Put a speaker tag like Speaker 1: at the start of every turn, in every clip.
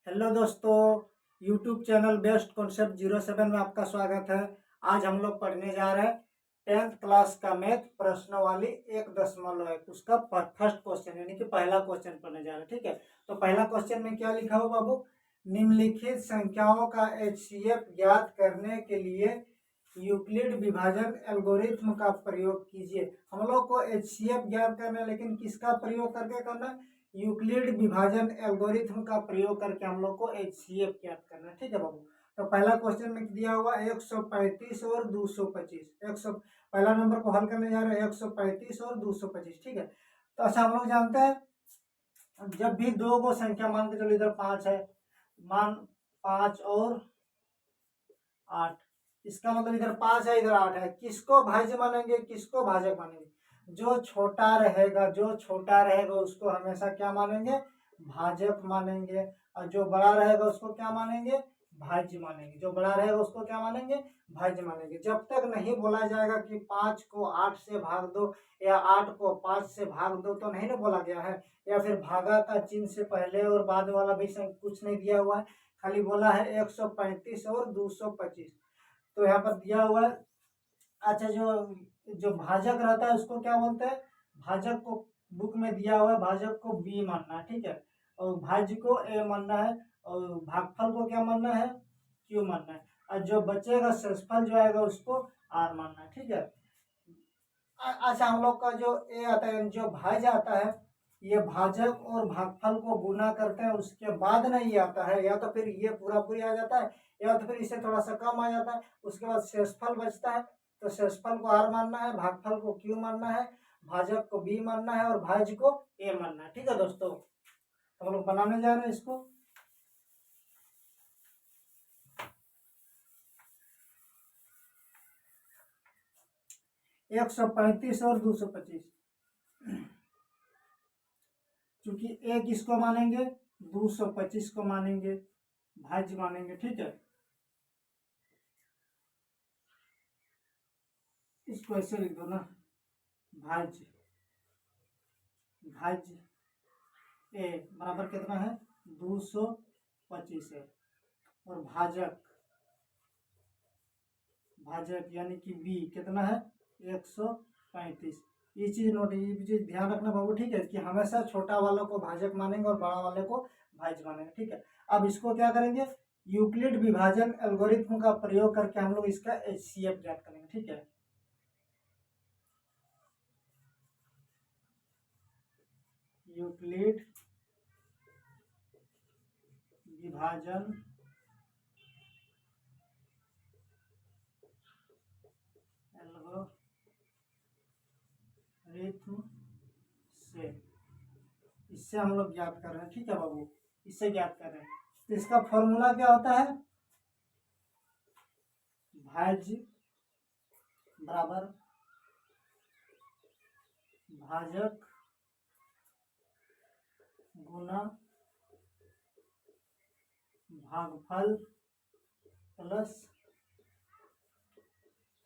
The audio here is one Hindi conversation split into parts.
Speaker 1: हेलो दोस्तों, यूट्यूब चैनल बेस्ट कॉन्सेप्ट 07 में आपका स्वागत है। आज हम लोग पढ़ने जा रहे हैं 10th क्लास का मैथ प्रश्नावली 1.1 उसका फर्स्ट क्वेश्चन यानी कि पहला क्वेश्चन पढ़ने जा रहे हैं। ठीक है, तो पहला क्वेश्चन में क्या लिखा हो बाबू? निम्नलिखित संख्याओं का HCF ज्ञात करने के लिए यूक्लिड विभाजन एल्गोरिथ्म का प्रयोग कीजिए। हम लोग को HCF ज्ञात करना है, लेकिन किसका प्रयोग करके करना है? यूक्लिड विभाजन एल्गोरिथ्म का प्रयोग करके हम लोग को HCF ज्ञात करना है। ठीक है बाबू, तो पहला क्वेश्चन में दिया हुआ 135 और 225। पहला नंबर को हल करने जा रहे हैं 135 और 225। ठीक है, तो अच्छा हम लोग जानते हैं जब भी दो को संख्या मान के चलो, इधर 5 है, मान 5 और 8, इसका मतलब इधर 5 है इधर 8 है, किसको भाज्य मानेंगे किसको भाजक मानेंगे? जो छोटा रहेगा उसको हमेशा क्या मानेंगे? भाजक मानेंगे। और जो बड़ा रहेगा उसको क्या मानेंगे? भाज्य मानेंगे। जो बड़ा रहेगा उसको क्या मानेंगे? भाज्य मानेंगे। जब तक नहीं बोला जाएगा कि 5 को 8 से भाग दो या 8 को 5 से भाग दो, तो नहीं ना बोला गया है। या फिर भागा का चिन्ह से पहले और बाद वाला भी कुछ नहीं दिया हुआ है, खाली बोला है 135 और 225। तो यहाँ पर दिया हुआ है। अच्छा, जो जो भाजक रहता है उसको क्या बोलते हैं? भाजक को बुक में दिया हुआ है, भाजक को बी मानना है। ठीक है, और भाज्य को ए मानना है, और भागफल को क्या मानना है? क्यू मानना है। और जो बचेगा शेषफल जो आएगा उसको आर मानना है। ठीक है, अच्छा हम लोग का जो ए आता है, जो भाज्य आता है, ये भाजक और भागफल को गुना करते हैं, उसके बाद ना ये आता है, या तो फिर ये पूरा पूरी आ जाता है या तो फिर इससे थोड़ा सा कम आ जाता है। उसके बाद शेषफल बचता है, तो शेषफल को आर मानना है, भागफल को क्यू मानना है, भाजक को बी मानना है और भाज्य को ए मानना है। ठीक है दोस्तों, तो हम लोग बनाने जा रहे हैं इसको। 135 और 225, क्योंकि ए किसको मानेंगे? 225 को मानेंगे, भाज्य मानेंगे। ठीक है, इसको ऐसे लिख दो ना, भाज्य ए बराबर कितना है? 225 है। और भाजक यानी कि बी कितना है? 135। ये चीज ध्यान रखना बाबू। ठीक है, कि हमेशा छोटा वालों को भाजक मानेंगे और बड़ा वाले को भाज्य मानेंगे। ठीक है, अब इसको क्या करेंगे? यूक्लिड विभाजन एल्गोरिथ्म का प्रयोग करके हम लोग इसका HCF ज्ञात करेंगे। ठीक है, यूक्लिड विभाजन एल्गोरिथ्म से, इससे हम लोग ज्ञात कर रहे हैं। ठीक है बाबू, इससे ज्ञात कर रहे हैं। तो इसका फॉर्मूला क्या होता है? भाज्य बराबर भाजक गुना भागफल प्लस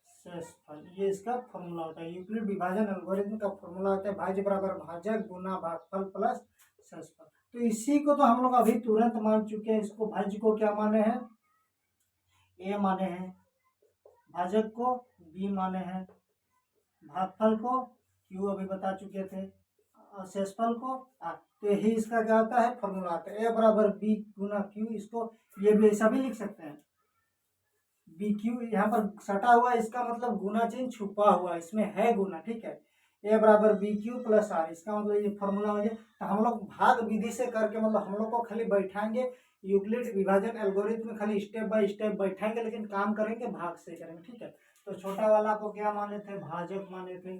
Speaker 1: शेषफल, ये इसका फॉर्मूला होता है। यूक्लिड विभाजन एल्गोरिथ्म का फॉर्मूला होता है भाज्य बराबर भाजक गुना भागफल प्लस शेषफल। तो इसी को तो हम लोग अभी तुरंत मान चुके हैं। इसको भाज्य को क्या माने हैं? ए माने हैं, भाजक को बी माने हैं, भागफल को क्यू अभी बता चुके थे, और शेषफल को आर। तो यही इसका क्या आता है? फॉर्मूला आता है। ए बराबर बी गुना क्यू, इसको ये भी ऐसा भी लिख सकते हैं, बी क्यू यहाँ पर सटा हुआ है, इसका मतलब गुना चिन्ह छुपा हुआ है, इसमें है गुना। ठीक है, ए बराबर बी क्यू प्लस आर, इसका मतलब ये फॉर्मूला हो गया। तो हम लोग भाग विधि से करके, मतलब हम लोग को खाली बैठाएंगे यूक्लिड विभाजन एल्गोरिथ्म में, खाली स्टेप बाय स्टेप बैठाएंगे, लेकिन काम करेंगे भाग से करेंगे। ठीक है, तो छोटा वाला को क्या माने थे? भाजक माने थे,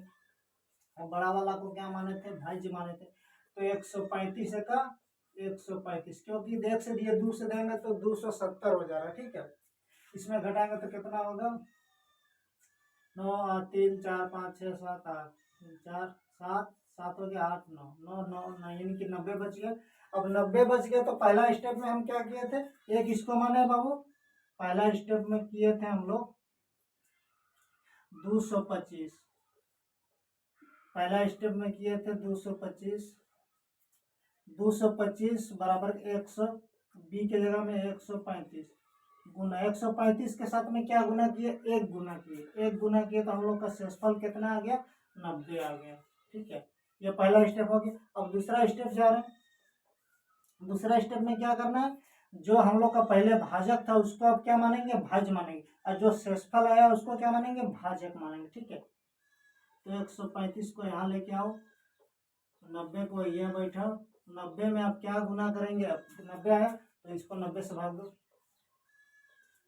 Speaker 1: और बड़ा वाला को क्या माने थे? भाज्य माने थे। तो 135 का 135, क्योंकि देख से दिए, दूर से देंगे तो 270 हो जा रहा है। ठीक है, इसमें घटाएंगे तो कितना होगा? 9 3 4 5 6 7 8, 4 7 7 हो गया, 8 9 9 9 9, यानी कि 90 बच गया। अब 90 बच गया तो पहला स्टेप में हम क्या किए थे? एक इसको माने बाबू, पहला स्टेप में किए थे हम लोग 225, पहला स्टेप में किए थे 225 बराबर 100, बी की जगह में 135 गुना 135 के साथ में क्या गुना किए, एक गुना किए, एक गुना किए तो हम लोग का शेषफल कितना आ गया, 90 आ गया। ठीक है, ये पहला स्टेप हो गया। अब दूसरा स्टेप जा रहे हैं। दूसरा स्टेप में क्या करना है, जो हम लोग का पहले भाजक था उसको अब क्या मानेंगे, भाज्य मानेंगे, और जो शेषफल आया उसको क्या मानेंगे, भाजक मानेंगे। ठीक है, तो 135 को यहाँ लेके आओ, 90 को ये बैठाओ, 90 में आप क्या गुना करेंगे, अब 90 आया तो इसको 90 से भाग दो,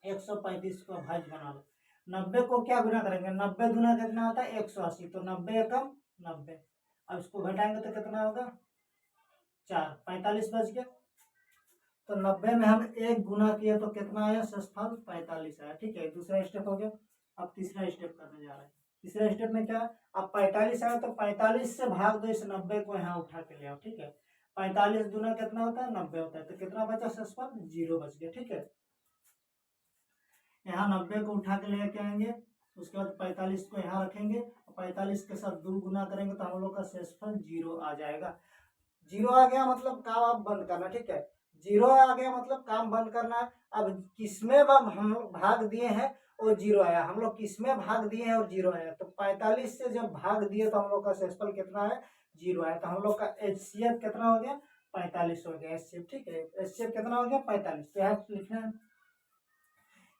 Speaker 1: 135 को भाज्य बना लो। 90 को क्या गुना करेंगे, 90 गुना कितना होता है 180, तो 90 एकम 90। अब इसको घटाएंगे तो कितना होगा 4, 45 बच गया। तो 90 में हम एक गुना किए तो कितना आया, शेषफल 45 आया। ठीक है, दूसरा स्टेप हो गया। अब तीसरा स्टेप करने जा रहे हैं। तीसरा स्टेप में क्या, अब 45 आया तो 45 से भाग दो इस 90 को, यहाँ उठा के ले आओ। ठीक है, 45 गुना कितना होता है, 90 होता है, तो कितना बचा शेषफल, 0 बच गया। ठीक है, यहाँ 90 को उठा के लेके आएंगे, उसके बाद 45 को यहाँ रखेंगे, 45 के साथ 2 गुना करेंगे तो हम लोग का शेषफल 0 आ जाएगा। 0 आ गया मतलब काम आप बंद करना। ठीक है, 0 आ गया मतलब काम बंद करना है। अब किसमें हम लोग भाग दिए हैं वो 0 आया, हम लोग किसमें भाग दिए हैं और 0 आया, तो 45 से जब भाग दिए तो हम लोग का शेषफल कितना है, 0 आया। तो हम लोग का HCF कितना हो गया, 45 हो गया HCF। ठीक है, HCF कितना हो गया, 45। तो यहाँ लिखना है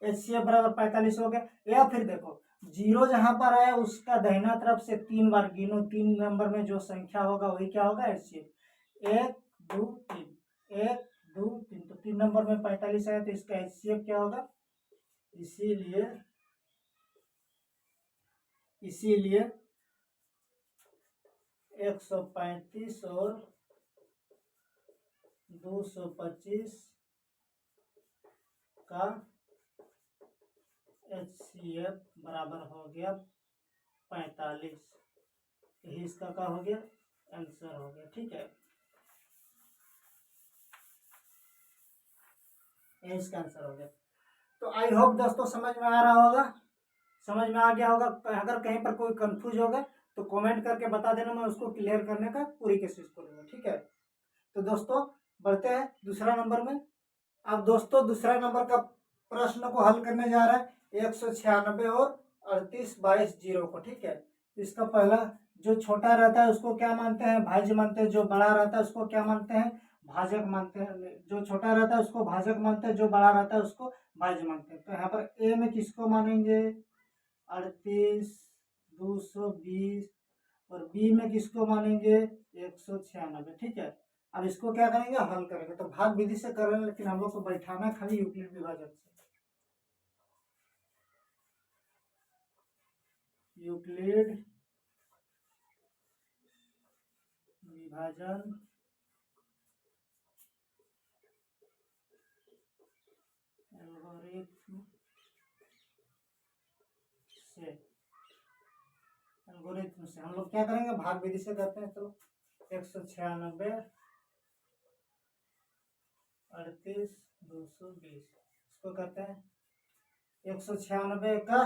Speaker 1: HCF बराबर 45 हो गया। या फिर देखो 0 जहां पर आया उसका दाहिना तरफ से 3 बार गिनो, 3 नंबर में जो संख्या होगा वही क्या होगा, HCF। 1 2 3, 1 2 3, तो 3 नंबर में 45 आया तो इसका HCF क्या होगा, इसीलिए 135 और 225 का HCF बराबर हो गया 45। यही इसका क्या हो गया, आंसर हो गया। ठीक है, ये इसका आंसर हो गया। तो आई होप दोस्तों समझ में आ रहा होगा, समझ में आ गया होगा। अगर कहीं पर कोई कंफ्यूज होगा तो कमेंट करके बता देना, मैं उसको क्लियर करने का पूरी कोशिश करूंगा। ठीक है, तो दोस्तों बढ़ते हैं दूसरा नंबर में। अब दोस्तों दूसरा नंबर का प्रश्न को हल करने जा रहा है 196 और 38 22 0 को। ठीक है, इसका पहला जो छोटा रहता है उसको क्या मानते हैं, भाज्य मानते हैं, जो बड़ा रहता है उसको क्या मानते हैं, भाजक मानते हैं। जो छोटा रहता है उसको भाजक मानते हैं, जो बड़ा रहता है उसको भाज्य मानते हैं। तो यहाँ पर ए में किसको मानेंगे, 38 220, और बी में किसको मानेंगे, 196। ठीक है, अब इसको क्या करेंगे, हल करेंगे। तो भाग विधि से कर रहे हैं, लेकिन हम लोग को बैठाना खाली यूक्लिड विभाजन से। यूक्लिड विभाजन एल्गोरिथम से हम लोग क्या करेंगे, भाग विधि से करते हैं। चलो 196 38 220 इसको करते हैं 196 का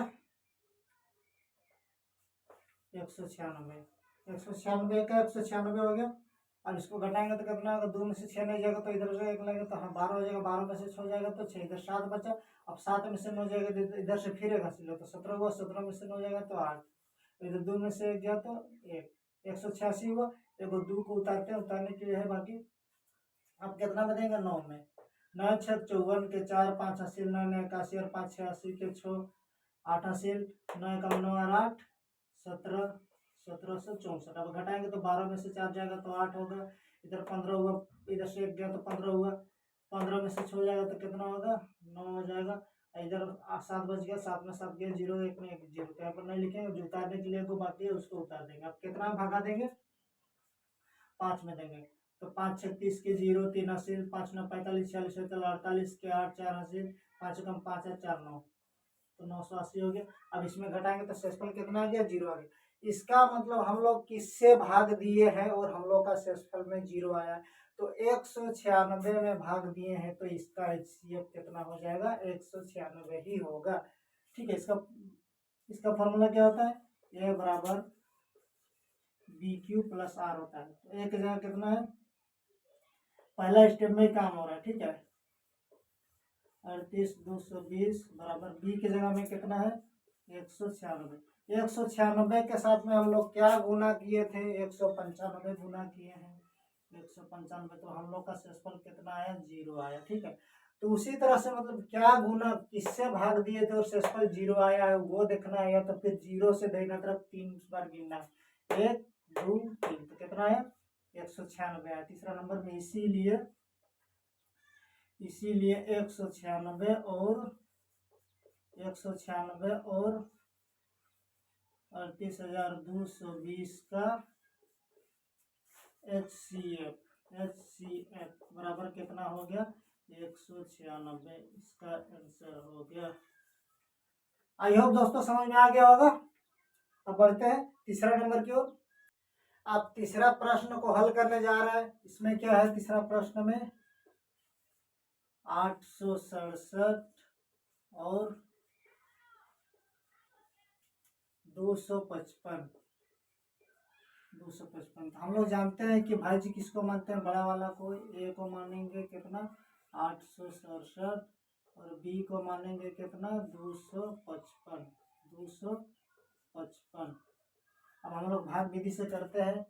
Speaker 1: 196 196 हो गया। अब इसको घटाएंगे तो कितना होगा, 2 में से 6 नहीं जाएगा तो इधर से 1 लगेगा तो हाँ 12 हो जाएगा, 12 में से 6 जाएगा तो 6, इधर 7 बचा। अब 7 में से 9 जाएगा तो इधर से फिर एक हासिल हो तो 17 हुआ, 17 में से 9 जाएगा तो 8, इधर 2 में से 1 गया तो 1, 186 हुआ। देखो 2 को उतारते हैं, उतारने के लिए है बाकी। अब कितना बनेगा, 9 में 9 6 54 के 4 5 हासिल 9 9 81 और 5 6 80 के 6 8 हासिल 9 कम 9 और 8 17 1764। अब घटाएंगे तो 12 में से 4 जाएगा तो 8 होगा, इधर 15 हुआ, इधर से 1 गया तो 15 हुआ, 15 में से 6 जाएगा तो कितना होगा, 9 हो जाएगा। इधर 7 बच गया, 7 में 7 गया 0, 1 में 1 0, तो यहाँ पर नहीं लिखेंगे, जो उतारने के लिए को बाकी है उसको उतार देंगे। अब कितना भागा देंगे, 5 में देंगे तो 5 36 के 0 3 हासिल 5 9 45 46 48 के 8 4 हासिल 5 कम 5 है 4 9, तो 980 हो गया। अब इसमें घटाएंगे तो शेषफल कितना आ गया, 0 आ गया। इसका मतलब हम लोग किससे भाग दिए हैं और हम लोग का शेषफल में 0 आया, तो 196 में भाग दिए हैं तो इसका HCF कितना हो जाएगा, 196 ही होगा। ठीक है, इसका फॉर्मूला क्या होता है, A बराबर BQ प्लस R होता है। तो एक जगह कितना है, पहला स्टेप में काम हो रहा है। ठीक है, 38,220 बराबर बी की जगह में कितना है 196। 196 के साथ में हम लोग क्या गुना किए थे 195 गुना किए हैं 195, तो हम लोग का शेषफल कितना आया 0 आया। ठीक है, तो उसी तरह से मतलब क्या गुना किससे भाग दिए थे और शेषफल 0 आया है वो देखना है, तो फिर 0 से दाहिना तरफ 3 बार गिनना है 1 2 3, तो कितना आया 196 आया तीसरा नंबर में। इसीलिए 196 और 38,220 का HCF बराबर कितना हो गया 196, इसका आंसर हो गया। आई होप दोस्तों समझ में आ गया होगा। अब बढ़ते हैं तीसरा नंबर की ओर। अब तीसरा प्रश्न को हल करने जा रहा है। इसमें क्या है तीसरा प्रश्न में 867 और 255। हम लोग जानते हैं कि भाई जी किसको मानते हैं, बड़ा वाला को ए को मानेंगे कितना 867 और बी को मानेंगे कितना 255। अब हम लोग भाग विधि से करते हैं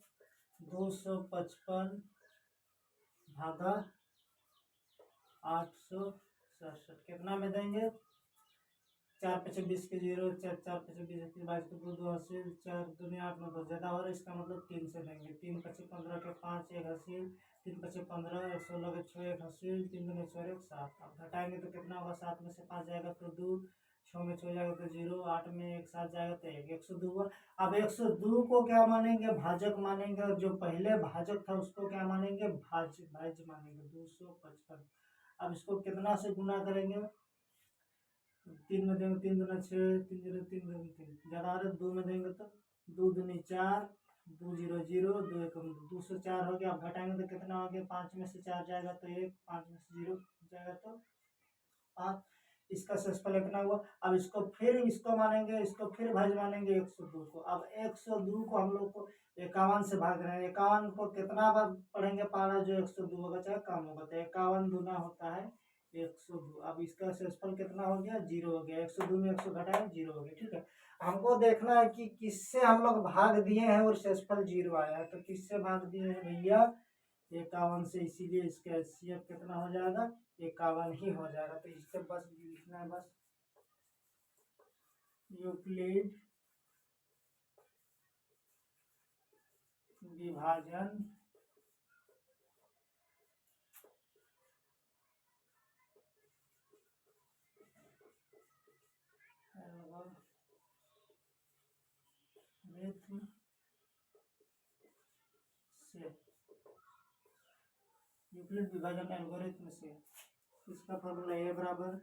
Speaker 1: 255 भागा 867 कितना में देंगे 4 5 20 के 0 4 4 5 20 21 22 के 2 80 4 2 8 9 10 ज़्यादा हो रहा है, इसका मतलब 3 से देंगे 3 5 15 के 5 1 80 3 5 15 1 16 के 6 1 80 3 2 4 1 7। अब घटाएंगे तो कितना होगा 7 में से 5 जाएगा तो 2 6 में 6 जाएगा तो 0 8 में 1 7 जाएगा तो 1 102 हुआ। अब 102 को क्या मानेंगे भाजक मानेंगे और जो पहले भाजक था उसको क्या मानेंगे भाज्य मानेंगे 255। अब इसको कितना से गुना करेंगे 3 में देंगे 3 दूना 6 3 0 3 2 3 ज़्यादा आ रहा है 2 में देंगे तो 2 दूनी 4 2 0 0 2 1 204 हो गया। अब घटाएंगे तो कितना हो गया 5 में से 4 जाएगा तो 1 5 में से 0 जाएगा तो 5, इसका शेषफल इतना हुआ। अब इसको फिर इसको मानेंगे इसको फिर भाज्य मानेंगे 102 को। अब 102 को हम लोग को 51 से भाग रहे हैं, 51 को कितना बार पढ़ेंगे पारा जो 102 होगा चाहे कम होगा, तो 51 दूना होता है 102। अब इसका शेषफल कितना हो गया 0 हो गया, 102 में 100 घटाया 0 हो गया। ठीक है, हमको देखना है कि किससे हम लोग भाग दिए हैं और शेषफल 0 आया है, तो किससे भाग दिए हैं भैया 51 से, इसीलिए इसका HCF कितना हो जाएगा 51 ही हो जाएगा। तो इससे बस लिखना है बस यूक्लिड विभाजन एल्गोरिथम से यूक्लिड विभाजन एल्गोरिथम से इसका फॉर्मूला ए बराबर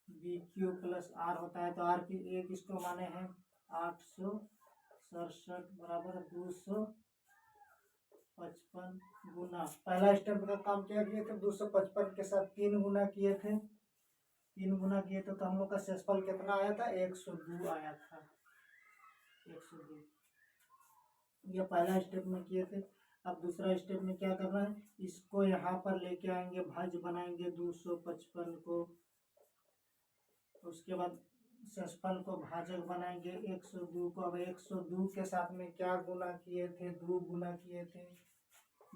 Speaker 1: बी क्यू प्लस आर होता है। तो आर की ए किसको माने हैं 867 बराबर 255 गुना पहला स्टेप का काम क्या किए थे 255 के साथ 3 गुना किए थे, 3 गुना किए थे तो हम लोग का शेषफल कितना आया था 102 आया था 102। ये पहला स्टेप में किए थे। अब दूसरा स्टेप में क्या करना है इसको यहाँ पर लेके आएंगे भाज्य बनाएंगे 255 को, उसके बाद शेषफल को भाजक बनाएंगे 102 को। अब 102 के साथ में क्या गुना किए थे 2 गुना किए थे,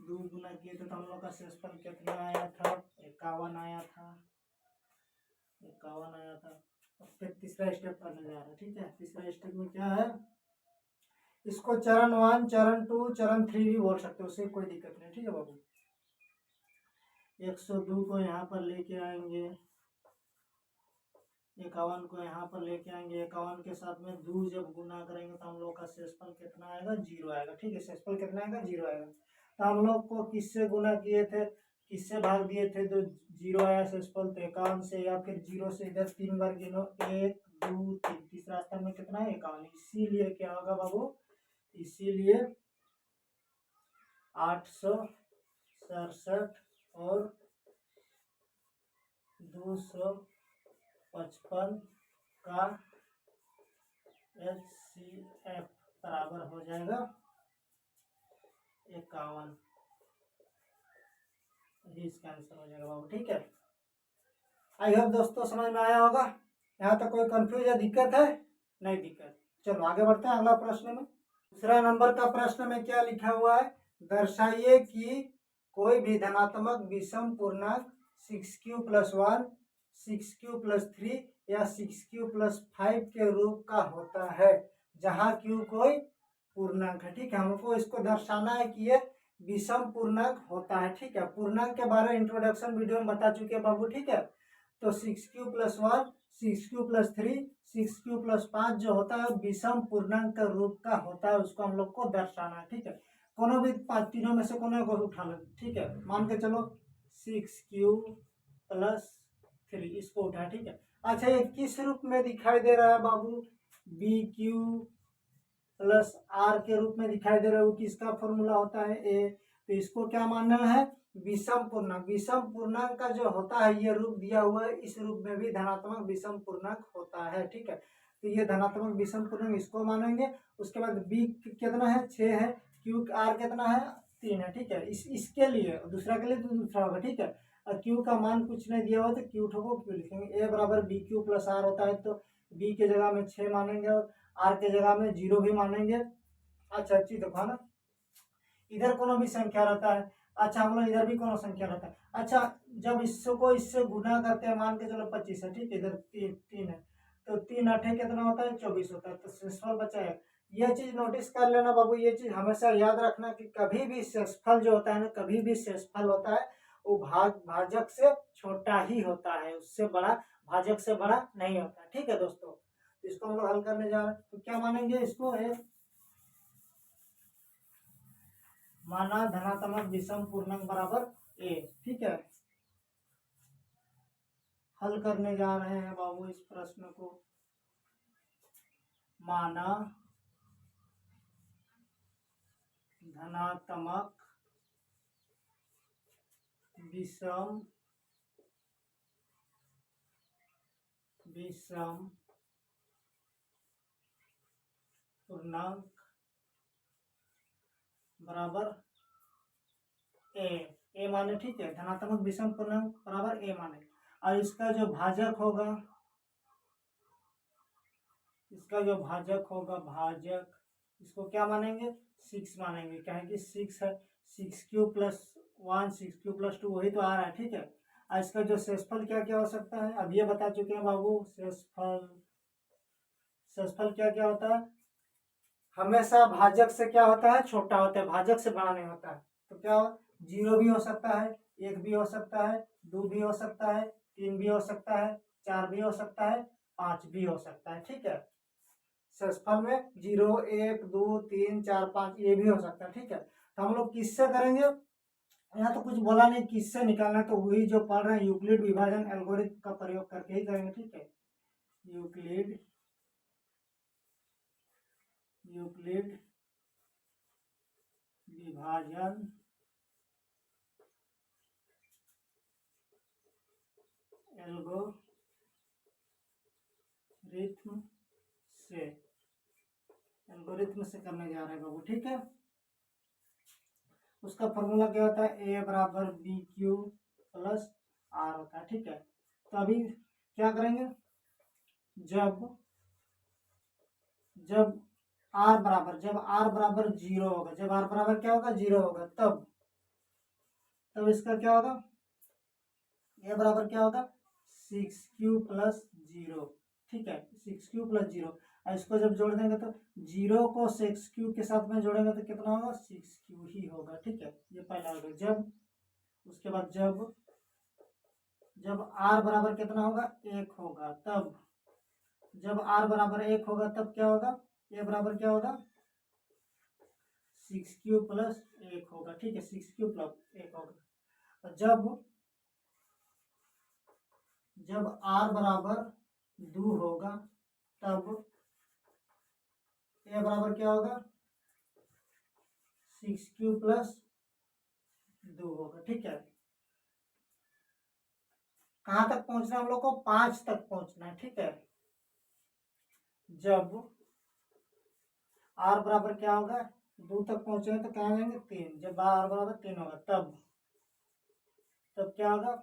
Speaker 1: 2 गुना किए थे तो हम लोग का शेषफल कितना आया था 51 आया था 51 आया था। अब फिर तीसरा स्टेप करने जा रहे हैं। ठीक है, तीसरा स्टेप में क्या है इसको चरण 1 चरण 2 चरण 3 भी बोल सकते हो, उससे कोई दिक्कत नहीं। ठीक है बाबू, 102 को यहाँ पर लेके आएंगे 51 को यहाँ पर लेके आएंगे, 51 के साथ में 2 जब गुना करेंगे तो हम लोग का शेषफल कितना आएगा 0 आएगा। ठीक है, शेषफल कितना आएगा 0 आएगा। तो हम लोग को किससे गुना किए थे किससे भाग दिए थे तो 0 आया शेषफल, तो 51 से या फिर 0 से इधर 3 बार गिनो 1 2 3, तीसरा स्थान में कितना है 51। इसीलिए क्या होगा बाबू इसीलिए 867 और 255 का HCF बराबर हो जाएगा 51, इसका आंसर हो जाएगा बाबू। ठीक है, आई होप दोस्तों समझ में आया होगा। यहाँ तक कोई कंफ्यूज या दिक्कत है? नहीं दिक्कत। चलो आगे बढ़ते हैं अगला प्रश्न में। दूसरा नंबर का प्रश्न में क्या लिखा हुआ है, दर्शाइए कि कोई भी धनात्मक विषम पूर्णांक 6q+1, 6q+3 या 6q+5 के रूप का होता है जहाँ q कोई पूर्णांक है। ठीक है, हमको इसको दर्शाना है कि ये विषम पूर्णांक होता है। ठीक है, पूर्णांक के बारे में इंट्रोडक्शन वीडियो में बता चुके हैं बाबू। ठीक है, तो 6q+1, 6q+3, 6q+5 जो होता है विषम पूर्णांक का रूप का होता है, उसको हम लोग को दर्शाना है। ठीक है, कोनो भी तीनों में से कोनो को उठा लो। ठीक है, मान के चलो 6q+3 इसको उठा। ठीक है, अच्छा ये किस रूप में दिखाई दे रहा है बाबू, bq+r के रूप में दिखाई दे रहा है। वो किसका फॉर्मूला होता है, ए। तो इसको क्या मानना है, विषम पूर्णांक। विषम पूर्णांक का जो होता है ये रूप दिया हुआ है, इस रूप में भी धनात्मक विषम पूर्णांक होता है। ठीक है, तो ये धनात्मक विषम पूर्णांक इसको मानेंगे। उसके बाद बी कितना है, 6 है, क्यू आर कितना है, 3 है। ठीक है, इसके लिए दूसरा के लिए तो दूसरा होगा। ठीक है, और क्यू का मान कुछ नहीं दिया हुआ तो क्यू ठोको क्यू लिखेंगे। ए बराबर bq+r होता है, तो बी के जगह में 6 मानेंगे और आर के जगह में 0 भी मानेंगे। अच्छा अच्छी देखो ना, इधर कोनो भी संख्या रहता है। अच्छा हम लोग इधर भी कोनो संख्या रहता है। अच्छा जब इससे गुना करते हैं, मान के चलो 25 है। ठीक है, इधर 3 है, तो 3 8 कितना होता है, 24 होता है। तो शेषफल बचा है। ये चीज नोटिस कर लेना बाबू, ये चीज हमेशा याद रखना कि कभी भी शेषफल जो होता है ना, कभी भी शेषफल होता है वो भाजक से छोटा ही होता है, उससे बड़ा, भाजक से बड़ा नहीं होता। ठीक है दोस्तों, इसको हम लोग हल करने जा रहे हैं। तो क्या मानेंगे इसको, है माना धनात्मक विषम पूर्णांक बराबर ए। ठीक है, हल करने जा रहे हैं बाबू इस प्रश्न को। माना धनात्मक विषम पूर्णांक बराबर ए माने। ठीक है, धनात्मक विषम पूर्णांक बराबर ए माने। और इसका जो भाजक होगा, इसको क्या मानेंगे, 6 मानेंगे। क्या है कि 6 है, 6q+1, 6q+2 वही तो आ रहा है। ठीक है, और इसका जो शेषफल क्या क्या हो सकता है, अब ये बता चुके हैं बाबू। शेषफल क्या क्या होता है, हमेशा भाजक से क्या होता है, छोटा होता है, भाजक से बड़ा नहीं होता है। तो क्या 0 भी हो सकता है, 1 भी हो सकता है, 2 भी हो सकता है, 3 भी हो सकता है, 4 भी हो सकता है, 5 भी हो सकता है। ठीक है, शेषफल में 0, 1, 2, 3, 4, 5 ये भी हो सकता है। ठीक है, तो हम लोग किससे करेंगे, यहाँ तो कुछ बोला नहीं किससे निकालना, तो वही जो पढ़ रहे हैं यूक्लिड विभाजन एल्गोरिथम का प्रयोग करके ही करेंगे। ठीक है, यूक्लिड विभाजन एल्गोरिथम से करने जा रहे हैं बाबू। ठीक है, उसका फॉर्मूला क्या होता है, ए बराबर bq+r होता है। ठीक है, तो अभी क्या करेंगे, जब r बराबर 0 होगा, जब r बराबर क्या होगा, 0 होगा, तब इसका क्या होगा, ए बराबर क्या होगा, 6q+0। ठीक है, 6q+0, और इसको जब जोड़ देंगे तो 0 को 6q के साथ में जोड़ेंगे तो कितना होगा, 6q ही होगा। ठीक है, ये पहला होगा। उसके बाद जब r बराबर कितना होगा, 1 होगा, तब जब r बराबर 1 होगा तब क्या होगा, ए बराबर क्या होगा, 6q+1 होगा। ठीक है, 6q+1 होगा। और जब r बराबर 2 होगा तब ए बराबर क्या होगा, 6q+2 होगा। ठीक है, कहाँ तक पहुंचना है हम लोग को, 5 तक पहुंचना है। ठीक है, जब r बराबर क्या होगा, 2 तक पहुंचेंगे तो क्या जाएंगे, 3। जब r बराबर 3 होगा तब क्या होगा,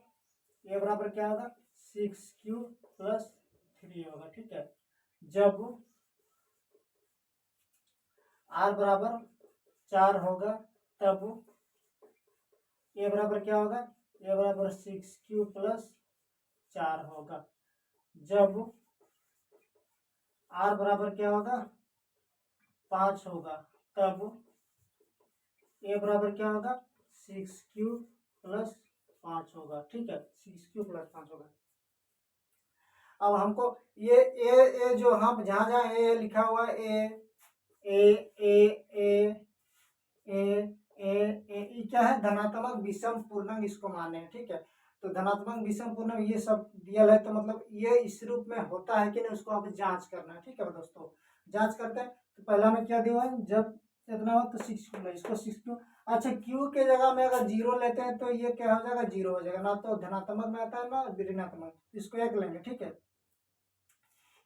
Speaker 1: ए बराबर क्या होगा, 6q+3 होगा। ठीक है, जब r बराबर 4 होगा तब a बराबर क्या होगा, a बराबर 6q+4 होगा। जब r बराबर क्या होगा 5 होगा तब a बराबर क्या होगा 6q+5 होगा। ठीक है, 6q+5 होगा। अब हमको ये ए जो हम जहाँ जहाँ ए लिखा हुआ है ए ए ए ए ए ए ए क्या है, धनात्मक विषम पूर्णांक इसको माने हैं। ठीक है, तो धनात्मक विषम पूर्णांक ये सब दिया है, तो मतलब ये इस रूप में होता है कि नहीं, उसको आप जांच करना है। ठीक है दोस्तों, जांच करते हैं। तो पहला में क्या दिया है, जब इतना हो तो 6q, इसको 6q। अच्छा, q के जगह में अगर 0 लेते हैं तो ये क्या हो जाएगा, 0 हो जाएगा, ना तो धनात्मक में आता है ना ऋणात्मक, इसको 1 लेंगे। ठीक है,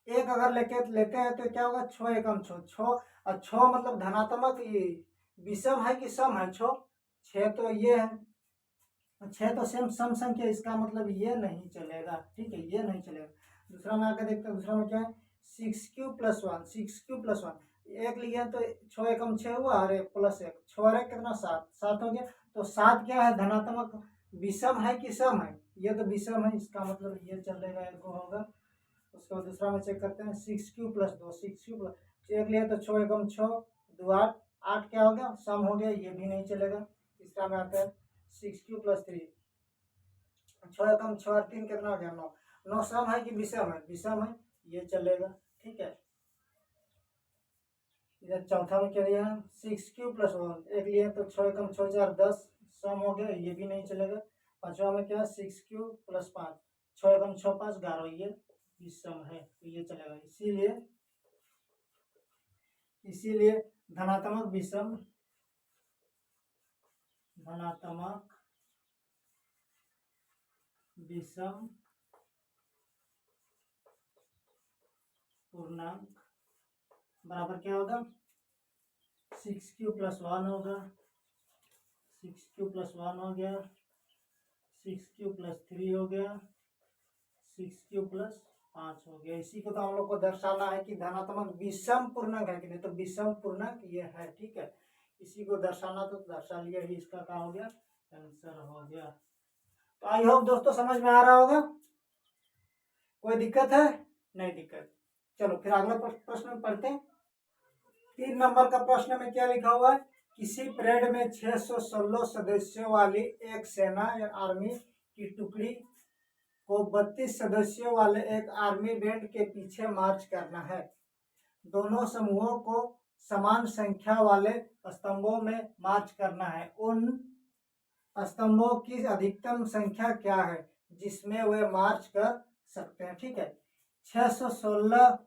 Speaker 1: 1 अगर लेते हैं तो क्या होगा, 6 एकम 6, 6 और 6 मतलब धनात्मक विषम है कि सम है, 6 तो ये है, 6 तो सेम सम संख्या, इसका मतलब ये नहीं चलेगा। ठीक है, ये नहीं चलेगा। दूसरा में आकर देखते हैं, दूसरा में क्या है 6q+1, 6q+1 1 लिया तो 6 एकम 6 हुआ, अरे +1, 6 और 1 कितना 7, 7 हो गया। तो 7 क्या है, धनात्मक विषम है कि सम है, ये तो विषम है, इसका मतलब ये चलेगा, एक होगा। उसके बाद दूसरा में चेक करते हैं 6q+2, 6q+, 1 लिया तो 6 एकम 6, 2 8, 8 क्या हो गया, सम हो गया, ये भी नहीं चलेगा। तीसरा में आता है 6q+3, 6 एकम 6 और 3 कितना हो गया 9, 9 सम है कि विषम है, विषम है, ये चलेगा। ठीक है, इधर चौथा में क्या दिया है 6q+1, 1 लिया तो 6 एकम 6 4 10, सम हो गया, ये भी नहीं चलेगा। पांचवा में क्या 6q+5, 6 एकम 6 5 11, ये विषम है, तो ये चलेगा। इसीलिए धनात्मक विषम, धनात्मक विषम पूर्णांक बराबर क्या होगा 6q+1 होगा, 6q+1 हो गया, 6q+3 हो गया, 6q+5 हो गया। इसी को तो हम लोग को दर्शाना है कि धनात्मक विषम पूर्णांक है कि नहीं, तो विषम पूर्णांक ये है। ठीक है, इसी को दर्शाना तो दर्शा लिया ही, इसका क्या हो गया, आंसर हो गया। तो आई होप दोस्तों समझ में आ रहा होगा, कोई दिक्कत है, नहीं दिक्कत। चलो फिर अगला प्रश्न पढ़ते हैं। 3 नंबर का प्रश्न में क्या लिखा हुआ है, किसी परेड में 616 सदस्यों वाली एक सेना या आर्मी की टुकड़ी को 32 सदस्यों वाले एक आर्मी बैंड के पीछे मार्च करना है। दोनों समूहों को समान संख्या वाले स्तंभों में मार्च करना है। उन स्तंभों की अधिकतम संख्या क्या है जिसमें वे मार्च कर सकते हैं। ठीक है, 616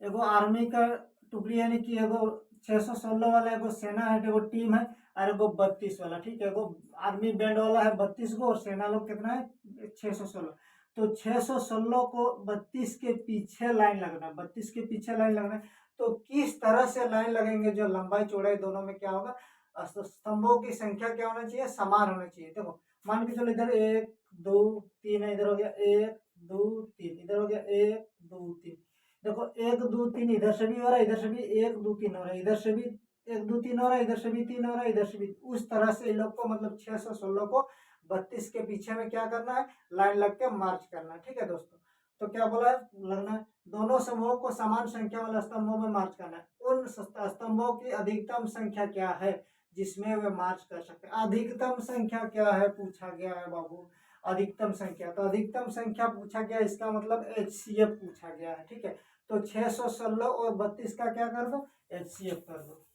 Speaker 1: एगो आर्मी का टुकड़ी, यानी कि एगो 616 वाला एगो सेना है, एगो टीम है, और एगो 32 वाला। ठीक है, एगो आर्मी बैंड वाला है 32 गो, और सेना लोग कितना है 616। तो 616 को 32 के पीछे लाइन लगना है, 32 के पीछे लाइन लगना है। तो किस तरह से लाइन लगेंगे, जो लंबाई चौड़ाई दोनों में क्या होगा, स्तंभों की संख्या क्या होना चाहिए, समान होना चाहिए। देखो मान के चलो इधर 1 2 3 है, इधर हो गया 1 2 3, इधर हो गया 1 2 3। देखो 1 2 3 इधर से भी हो रहा है, इधर से भी 1 2 3 हो रहा है, इधर से भी 1 2 3 हो रहा है, इधर से भी 3 हो रहा है, इधर से भी। उस तरह से इन लोग को मतलब 616 को 32 के पीछे में क्या करना है, लाइन लग के मार्च करना है। ठीक है दोस्तों, तो क्या बोला है, लगना है दोनों समूहों को समान संख्या वाले स्तंभों में मार्च करना है। उन स्तंभों की अधिकतम संख्या क्या है जिसमें वे मार्च कर सकते हैं। अधिकतम संख्या क्या है पूछा गया है बाबू, अधिकतम संख्या, तो अधिकतम संख्या पूछा गया, इसका मतलब HCF पूछा गया है। ठीक है, तो 616 और 32 का क्या कर दो, HCF कर दो।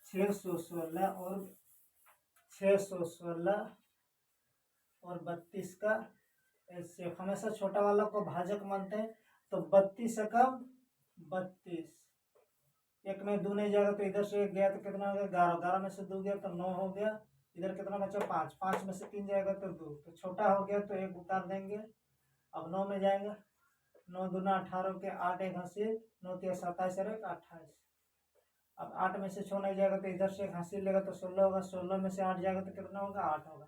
Speaker 1: 616 और 32 का HCF, हमेशा छोटा वाला को भाजक मानते हैं। तो 32 एकम 32, एक में 2 नहीं जाएगा तो इधर से 1 गया तो कितना हो गया 11, 11 में से 2 गया तो 9 हो गया, इधर कितना बचा 5, 5 में से 3 जाएगा तो 2, तो छोटा हो गया तो 1 उतार देंगे। अब 9 में जाएगा, 9 दूना 18 के 8 एक हासिल, 9 3 27 और 1 28। अब 8 में से 6 नहीं जाएगा तो इधर से एक हासिल लेगा तो 16 होगा, 16 में से 8 जाएगा तो कितना होगा 8 होगा।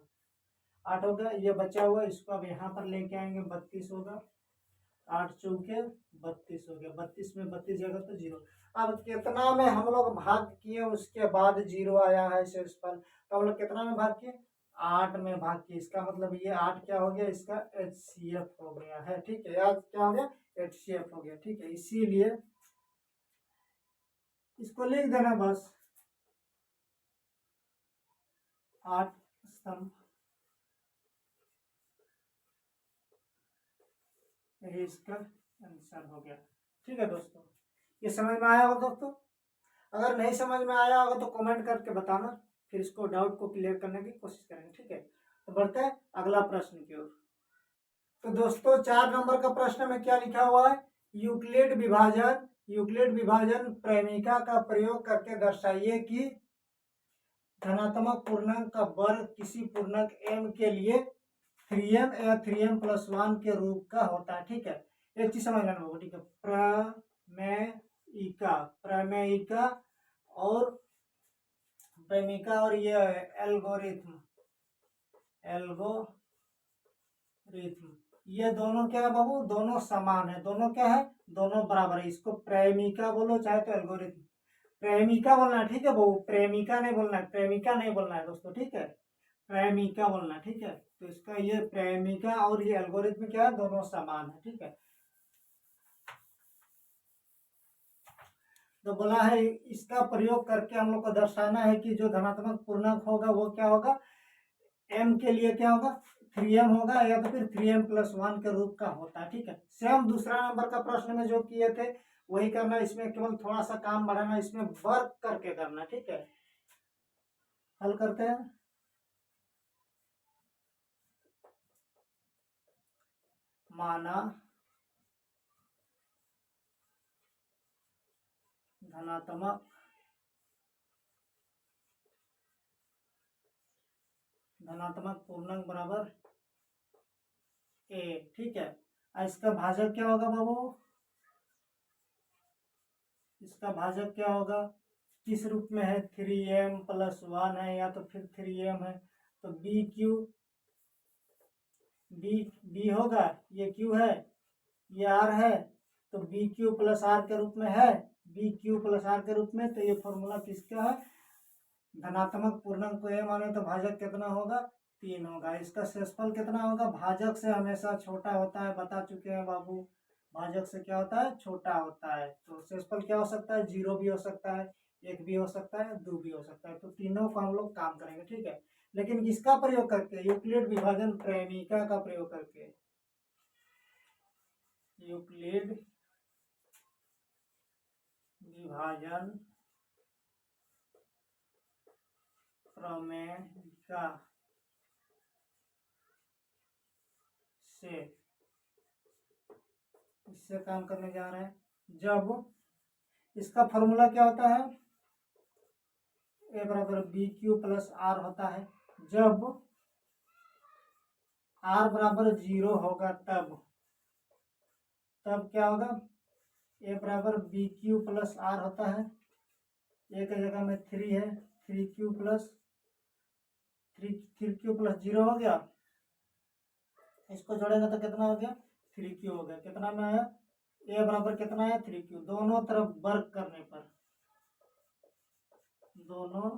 Speaker 1: 8 हो गया। ये बचा हुआ इसको अब यहाँ पर लेके आएंगे, 32 होगा। 8 चौके 32 हो गया। 32 में 32 जगह तो 0। अब कितना में हम लोग भाग किए उसके बाद 0 आया है शेषफल, तो हम लोग कितना में भाग किए? 8 में भाग किए। इसका मतलब ये 8 क्या हो गया? इसका HCF हो गया है। ठीक है, याद क्या हो गया? HCF हो गया। ठीक है, इसीलिए इसको लिख देना बस, 8 स्तंभ। यही इसका आंसर हो गया। ठीक है दोस्तों, ये समझ में आया होगा दोस्तों? अगर नहीं समझ में आया होगा तो कमेंट करके बताना, फिर इसको डाउट को क्लियर करने की कोशिश करेंगे। ठीक है, तो बढ़ते हैं अगला प्रश्न की ओर। तो दोस्तों 4 नंबर का प्रश्न में क्या लिखा हुआ है? यूक्लिड विभाजन प्रेमिका का प्रयोग करके दर्शाइए कि धनात्मक पूर्णांक का वर्ग किसी पूर्णांक m के लिए 3m या 3m+1 के रूप का होता है। ठीक है, एक चीज समझ लेना। ठीक है, प्रमेयिका और ये एल्गोरिथम ये दोनों क्या है बाबू? दोनों समान है। दोनों क्या है? दोनों बराबर है। इसको प्रेमिका बोलो चाहे तो एल्गोरिथम। प्रेमिका बोलना है, ठीक है बाबू, प्रेमिका नहीं बोलना है, प्रेमिका नहीं बोलना है दोस्तों। ठीक है, प्रेमिका बोलना है। ठीक है, तो इसका ये प्रेमिका और ये एल्गोरिथम क्या है? दोनों समान है। ठीक है, तो बोला है इसका प्रयोग करके हम लोग को दर्शाना है कि जो धनात्मक पूर्णांक होगा वो क्या होगा? m के लिए क्या होगा? 3m होगा या तो फिर 3m+1 के रूप का होता है। ठीक है, सेम दूसरा नंबर का प्रश्न में जो किए थे वही करना। इसमें केवल थोड़ा सा काम बढ़ाना, इसमें वर्क करके करना। ठीक है, हल करते हैं। माना धनात्मक पूर्णांक बराबर a। ठीक है, इसका भाजक क्या होगा बाबू? इसका भाजक क्या होगा? किस रूप में है? 3m+1 है या तो फिर 3m है, तो बी होगा। ये q है, ये r है, तो BQ+R के रूप में है। BQ+R के रूप में, तो ये फॉर्मूला किसका है? धनात्मक पूर्णांक को a माने तो भाजक कितना होगा? 3 होगा। इसका शेषफल कितना होगा? भाजक से हमेशा छोटा होता है, बता चुके हैं बाबू। भाजक से क्या होता है? छोटा होता है। तो शेषफल क्या हो सकता है? 0 भी हो सकता है, 1 भी हो सकता है, 2 भी हो सकता है। तो तीनों को हम लोग काम करेंगे। ठीक है, लेकिन किसका प्रयोग करके? यूक्लिड विभाजन प्रेमिका का प्रयोग करके। यूक्लिड विभाजन प्रमेयिका से इससे काम करने जा रहे हैं। जब इसका फॉर्मूला क्या होता है? a बराबर BQ+R होता है। जब r बराबर 0 होगा तब क्या होगा? a बराबर BQ+R होता है। a की जगह में 3 है, 3Q+0 हो गया। इसको जोड़ेंगे तो कितना हो गया? 3Q हो गया। कितना में आया? a बराबर कितना है? 3Q। दोनों तरफ वर्क करने पर, दोनों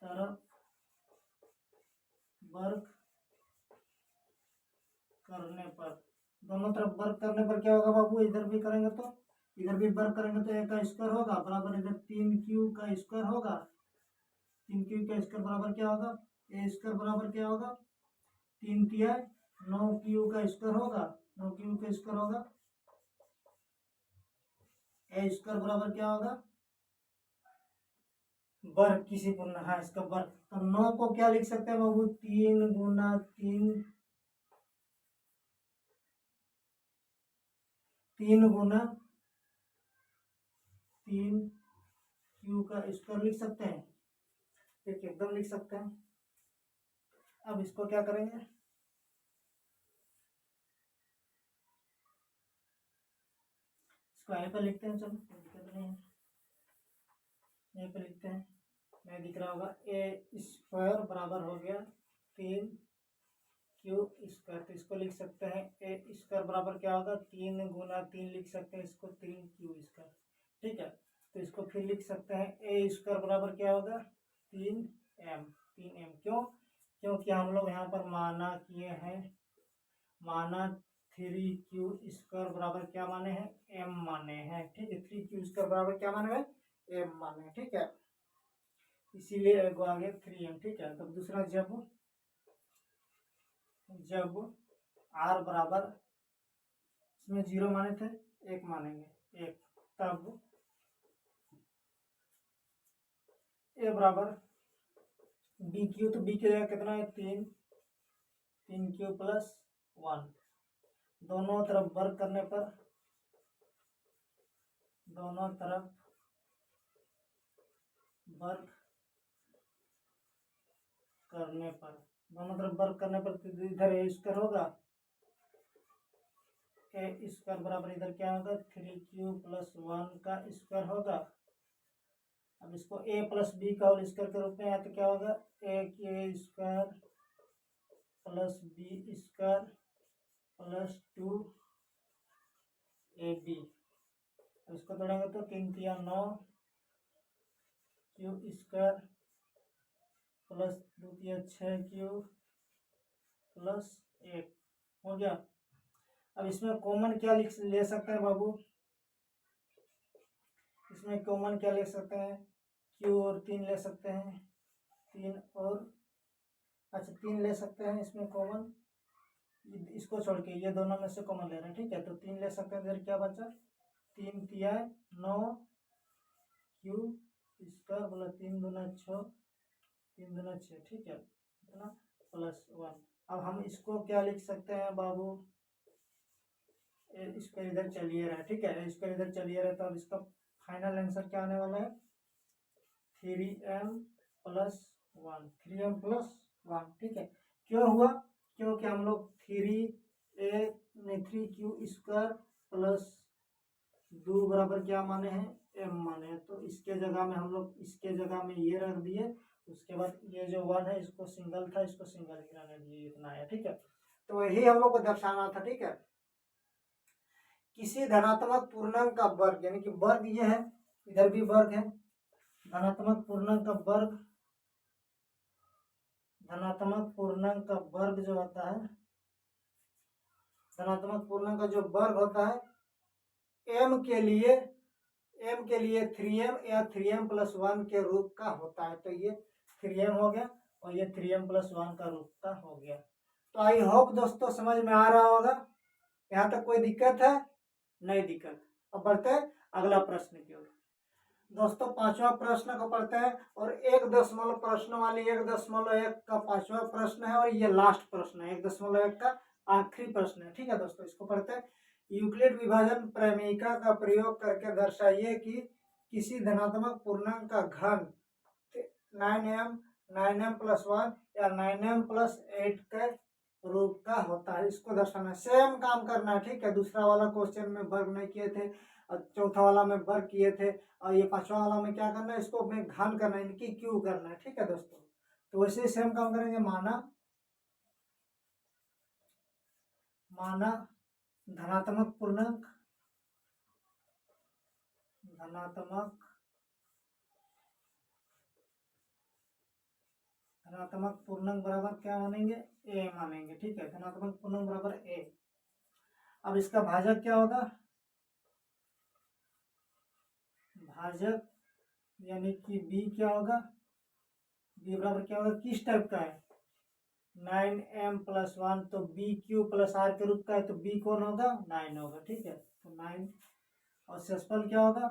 Speaker 1: तरफ वर्क करने पर, दोनों तरफ वर्क करने पर क्या होगा बाबू? इधर भी करेंगे तो इधर भी वर्क करेंगे तो a का स्क्वायर होगा बराबर इधर 3Q का स्क्वायर होगा। 3Q का स्क्वायर बराबर क्या होगा? a स्क्वायर बराबर क्या होगा? 3 तिया 9Q का स्क्वायर होगा। 9Q का स्क्वायर होगा। a स्क्वायर बराबर क्या होगा? वर्ग किसी पूर्ण, हाँ इसका वर्ग। तो 9 को क्या लिख सकते हैं बाबू? 3 गुना 3, 3 गुना 3Q का स्क्वायर लिख सकते हैं। एक एकदम लिख सकते हैं। अब इसको क्या करेंगे? इसको यहीं पर लिखते हैं। चलो दिक्कत नहीं है, यहीं पर लिखते हैं। नहीं दिख रहा होगा, ए स्क्वायर बराबर हो गया 3 क्यू स्क्वायर। तो इसको लिख सकते हैं ए स्क्वायर बराबर क्या होगा, 3 × 3 लिख सकते हैं इसको, 3 क्यू स्क्वायर। ठीक है, तो इसको फिर लिख सकते हैं ए स्क्वायर बराबर क्या होगा, 3m। क्यों, क्योंकि हम लोग यहाँ पर माना किए हैं, माना 3 क्यू स्क्वायर बराबर क्या माने हैं, m माने हैं। ठीक है, 3 क्यू स्क्वायर बराबर क्या माने हैं, m माने हैं। ठीक है, इसीलिए एगो आ गया 3m। ठीक है, तब दूसरा, जब r बराबर, इसमें 0 माने थे, 1 मानेंगे 1, तब a बराबर बी क्यू, तो बी की जगह कितना है, 3 प्लस 1। दोनों तरफ वर्क करने पर, दोनों तरफ वर्क करने पर, दोनों तरफ वर्क करने पर इधर ए स्क्वायर होगा, ए स्क्वायर बराबर इधर क्या होगा, 3 क्यू प्लस 1 का स्क्वायर होगा। अब इसको a प्लस बी का होल स्क्वायर के रूप में आया तो क्या होगा, ए के square plus B square plus 2ab। इसको तोड़ेंगे तो 3×9 Q square plus 2×6 Q plus 1 हो गया। अब इसमें कॉमन क्या ले सकते हैं बाबू, इसमें कॉमन क्या ले सकते हैं, क्यू और 3 ले सकते हैं, 3 और, अच्छा 3 ले सकते हैं इसमें कॉमन, इसको छोड़ के ये दोनों में से कॉमन ले रहे हैं। ठीक है, तो 3 ले सकते हैं, इधर क्या बचा, 3×9 क्यू स्क्वायर बोला, 3×6, 3×6। ठीक है, इतना प्लस 1। अब हम इसको क्या लिख सकते हैं बाबू, इसको इधर चलिए रहा है। ठीक है, इसको इधर चलिए रहा है, तो अब इसका फाइनल आंसर क्या आने वाला है, 3m प्लस 1, 3m प्लस 1। ठीक है, क्यों हुआ, क्योंकि हम लोग 3 क्यू स्क्वायर प्लस 2 बराबर क्या माने हैं, m माने हैं। तो इसके जगह में हम लोग, इसके जगह में ये रख दिए, उसके बाद ये जो 1 है इसको सिंगल था, इसको सिंगल ही रहने दिए, इतना है। ठीक है, तो यही हम लोग को दर्शाना था। ठीक है, किसी धनात्मक पूर्णांक का वर्ग, यानी कि वर्ग ये है, इधर भी वर्ग है, धनात्मक पूर्णांक का वर्ग, धनात्मक पूर्णांक का वर्ग जो होता है, धनात्मक पूर्णांक का जो वर्ग होता है, m के लिए 3m या 3m प्लस 1 के रूप का होता है। तो ये 3m हो गया और ये 3m प्लस 1 का रूप का हो गया। तो आई होप दोस्तों समझ में आ रहा होगा, यहाँ तक कोई दिक्कत है, नहीं दिक्कत। अब बढ़ते हैं अगला प्रश्न की ओर। दोस्तों 5वां प्रश्न को पढ़ते हैं, और 1 दशमलव प्रश्न वाली 1.1 का 5वां प्रश्न है, और ये लास्ट प्रश्न है, 1.1 का आखिरी प्रश्न है। ठीक है दोस्तों, इसको पढ़ते हैं। यूक्लिड विभाजन प्रमेयिका का प्रयोग करके दर्शाइए कि किसी धनात्मक पूर्णांक का घन 9m प्लस 1 या 9m प्लस 8 के रूप का होता है। इसको दर्शाना, सेम काम करना है। ठीक है, दूसरा वाला क्वेश्चन में वर्ग नहीं किए थे, और चौथा वाला में वर्ग किए थे, और ये 5वां वाला में क्या करना है, इसको में घन करना है, इनकी क्यू करना है। ठीक है दोस्तों, तो वैसे ही सेम काम करेंगे। माना धनात्मक पूर्णांक, धनात्मक पूर्णांक बराबर क्या मानेंगे, ए मानेंगे। ठीक है, धनात्मक पूर्णांक बराबर ए। अब इसका भाजक क्या होगा, भाजक यानी कि बी क्या होगा, बी बराबर क्या होगा, किस टाइप का है, 9m प्लस 1, तो बी क्यू प्लस आर के रूप का है, तो बी कौन होगा, 9 होगा। ठीक है, तो 9, और शेषफल क्या होगा,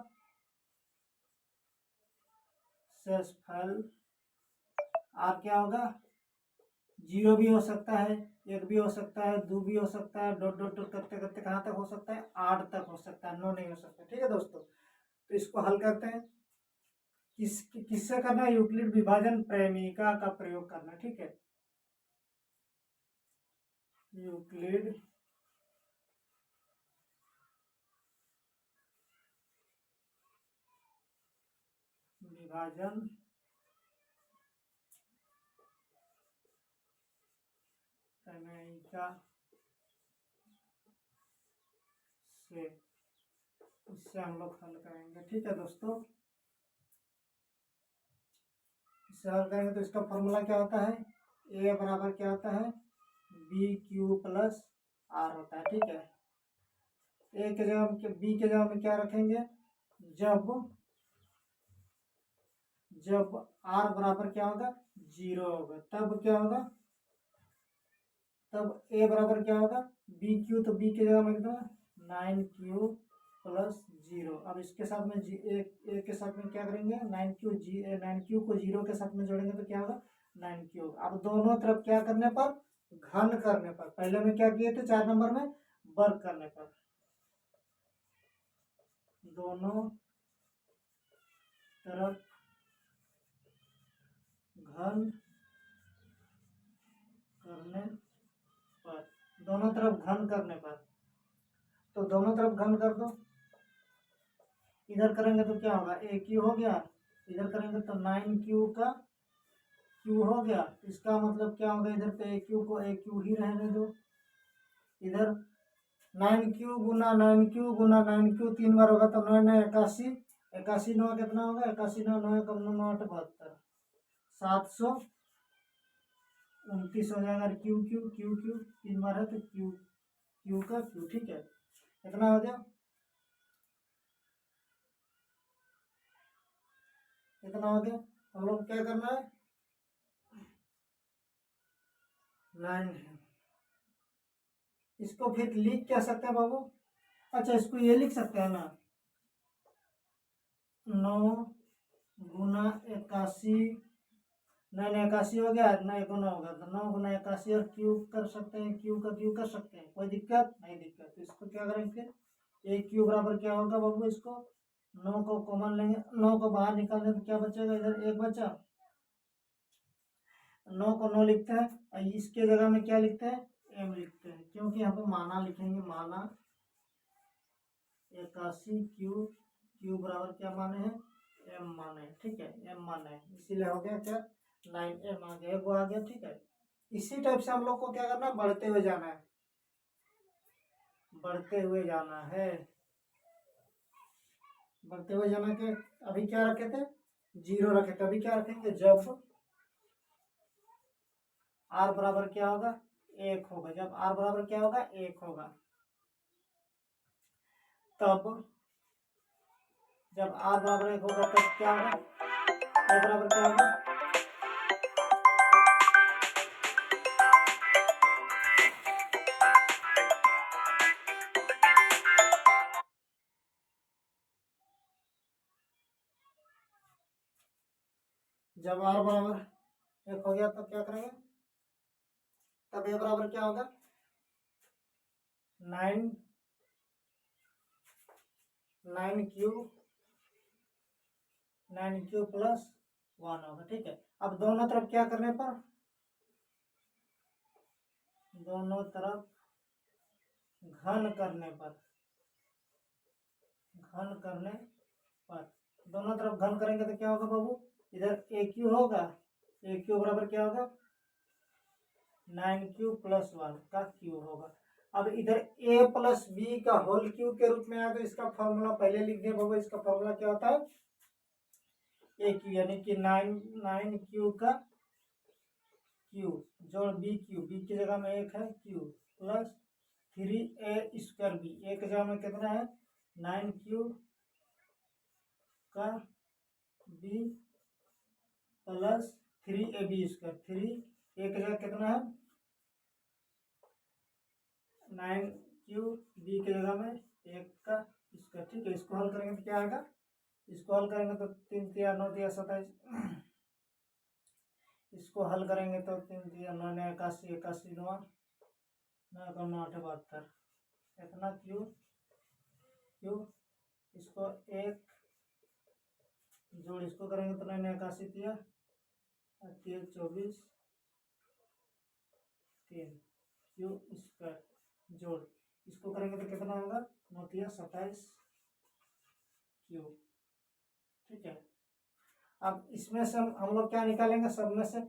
Speaker 1: शेषफल आर क्या होगा, 0 भी हो सकता है, 1 भी हो सकता है, 2 भी हो सकता है, डॉट डॉट डॉट करते करते कहाँ तक हो सकता है, 8 तक हो सकता है, 9 नहीं हो सकता। ठीक है दोस्तों, तो इसको हल करते हैं। किससे करना है, यूक्लिड विभाजन प्रमेयिका का प्रयोग करना। ठीक है, यूक्लिड विभाजन अमेरिका से, इससे हम लोग हल करेंगे। ठीक है दोस्तों, इससे हल करेंगे तो इसका फॉर्मूला क्या होता है, ए बराबर क्या होता है, बी क्यू प्लस आर होता है। ठीक है, ए के जगह में बी के जगह में क्या रखेंगे, जब आर बराबर क्या होगा, 0 होगा, तब क्या होगा, तब ए बराबर क्या होगा, बी क्यू, तो बी के जगह में कितना 9q प्लस 0। अब इसके साथ में ए के साथ में क्या करेंगे, 9q को 0 के साथ में जोड़ेंगे तो क्या होगा 9q। अब दोनों तरफ क्या करने पर, घन करने पर, पहले में क्या किए थे 4 नंबर में, वर्ग करने पर, दोनों तरफ घन करने पर, दोनों तरफ घन करने पर, तो दोनों तरफ घन कर दो। इधर करेंगे तो क्या होगा, ए क्यू हो गया, इधर करेंगे तो 9q का क्यू हो गया। इसका मतलब क्या होगा, इधर पे ए क्यू को ए क्यू ही रहने दो। इधर 9q गुना 9q गुना 9q 3 बार होगा तो 9 9 81, 81 9 कितना होगा, 81 9 9 कम 9 8 72, 729 हो जाएगा। क्यू क्यू क्यू क्यू 3 बार है तो क्यू क्यू का क्यू। ठीक है, कितना हो गया, इतना हो गया। हम लोग क्या करना है, 9 है, इसको फिर लिख क्या सकते हैं बाबू, अच्छा इसको ये लिख सकते हैं ना, 9 गुना 81, 9 81 हो गया, 9 गुना होगा तो 9 गुना 81, और क्यू कर सकते हैं, क्यू का क्यू कर सकते हैं, कोई दिक्कत नहीं, दिक्कत। तो इसको क्या करेंगे फिर, ए क्यू बराबर क्या होगा बाबू, इसको 9 को कॉमन लेंगे, 9 को बाहर निकाल दें तो क्या बचेगा, इधर 1 बचा, 9 को 9 लिखते हैं, और इसके जगह में क्या लिखते हैं, एम लिखते हैं, क्योंकि यहाँ पर माना लिखेंगे, माना 81 क्यू, क्यू बराबर क्या माने हैं, एम माने। ठीक है, एम माने, इसीलिए हो गया क्या, 9m आ गया, वो आ गया। ठीक है, इसी टाइप से हम लोग को क्या करना है, बढ़ते हुए जाना है, बढ़ते हुए जाना है, बढ़ते हुए जाना के। अभी क्या रखे थे, 0 रखे थे, अभी क्या रखेंगे, जब आर बराबर क्या होगा, 1 होगा, जब आर बराबर क्या होगा, 1 होगा, तब जब आर बराबर 1 होगा तब क्या होगा, ए बराबर क्या होगा, जब आर बराबर 1 हो गया तब क्या करेंगे, तब ए बराबर क्या होगा, 9q प्लस 1 होगा। ठीक है, अब दोनों तरफ क्या करने पर, दोनों तरफ घन करने पर, घन करने पर, दोनों तरफ घन करेंगे तो क्या होगा बाबू, इधर ए क्यू होगा, ए क्यू बराबर क्या होगा, 9q प्लस 1 का क्यू होगा। अब इधर a प्लस बी का होल क्यू के रूप में आया तो इसका फॉर्मूला पहले लिख दिया बाबू, इसका फॉर्मूला क्या होता है, ए क्यू यानी कि 9q का क्यू जोड़ बी क्यू, बी की जगह में 1 है Q, plus 3a square B, A की जगह में कितना है 9q का बी प्लस 3ab स्क्वायर, 3 ए की जगह कितना है 9q, बी की जगह में 1 का स्क्वायर। ठीक है, इसको हल करेंगे तो क्या आएगा, इसको हल करेंगे तो 3 3 9 3 27, इसको हल करेंगे तो 3 3 9 9 81, 81 9 9 9 8 72, इतना क्यू क्यू, इसको 1 जोड़ इसको करेंगे तो 9 9 81 दिया 3 24 3 क्यू स्क्वायर, जोड़ इसको करेंगे तो कितना होगा 9 3 27 क्यू। ठीक है, अब इसमें से हम लोग क्या निकालेंगे, सब में से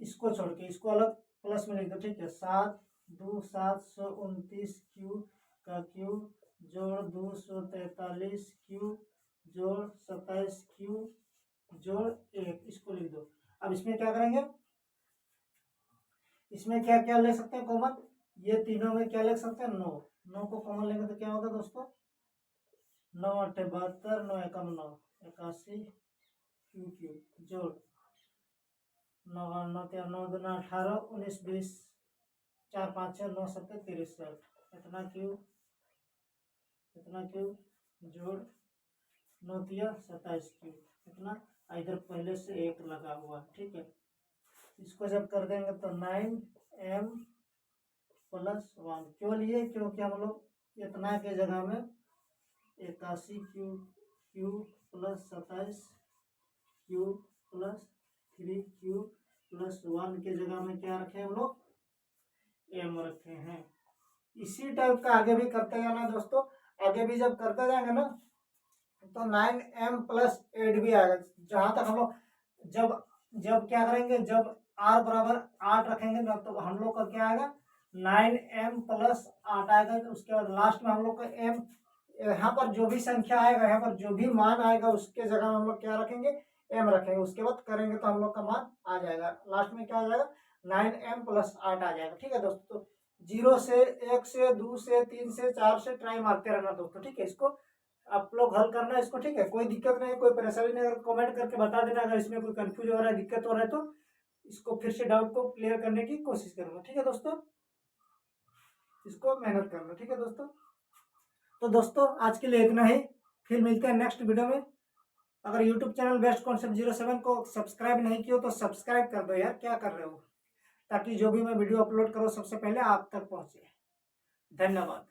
Speaker 1: इसको छोड़ के इसको अलग प्लस में लिख दो, ठीक है। 7 2 729 क्यू का क्यू जोड़ 243 क्यू जोड़ 27 क्यू जोड़ 1, इसको लिख दो। अब इसमें क्या करेंगे, इसमें क्या क्या ले सकते हैं कॉमन, ये तीनों में क्या ले सकते हैं, 9, 9 को कॉमन लेंगे तो क्या होगा दोस्तों, 9 8 72, 9 एकम 9, 81 क्यू क्यू जोड़ 9 9 3 9 2 18 19 20 4 5 6 9 7 63, इतना क्यू जोड़ 9 3 27 क्यू, इतना इधर पहले से 1 लगा हुआ, ठीक है। इसको जब कर देंगे तो 9m + 1 क्यों लिए, क्योंकि हम लोग इतना के जगह में 81 Q plus 27 Q plus 3 Q plus 1 के जगह में क्या रखे हम लोग, m रखे हैं। इसी टाइप का आगे भी करते जाना दोस्तों। आगे भी जब करते जाएंगे ना तो 9m + 8 भी आएगा। जहां तक हम लोग जब क्या करेंगे, जब r बराबर 8 रखेंगे ना तो हम लोग का क्या आएगा, 9m + 8 आएगा। तो उसके बाद लास्ट में हम लोग का m, यहाँ पर जो भी संख्या आएगा, यहाँ पर जो भी मान आएगा उसके जगह हम लोग क्या रखेंगे, m रखेंगे। उसके बाद करेंगे तो हम लोग का मान आ जाएगा, लास्ट में क्या आ जाएगा, 9m + 8 आ जाएगा, ठीक है दोस्तों। 0 से 1 से 2 से 3 से 4 से ट्राई मारते रहना दोस्तों, ठीक है। इसको आप लोग हल करना इसको, ठीक है। कोई दिक्कत नहीं, कोई परेशानी नहीं, अगर कमेंट करके बता देना अगर इसमें कोई कंफ्यूज हो रहा है, दिक्कत हो रहा है तो इसको फिर से डाउट को क्लियर करने की कोशिश करूंगा, ठीक है दोस्तों। इसको मेहनत करना, ठीक है दोस्तों। तो दोस्तों आज के लिए इतना ही, फिर मिलते हैं नेक्स्ट वीडियो में। अगर यूट्यूब चैनल बेस्ट कॉन्सेप्ट 07 को सब्सक्राइब नहीं किया तो सब्सक्राइब कर दो यार, क्या कर रहे हो, ताकि जो भी मैं वीडियो अपलोड करूँ सबसे पहले आप तक पहुंचे। धन्यवाद।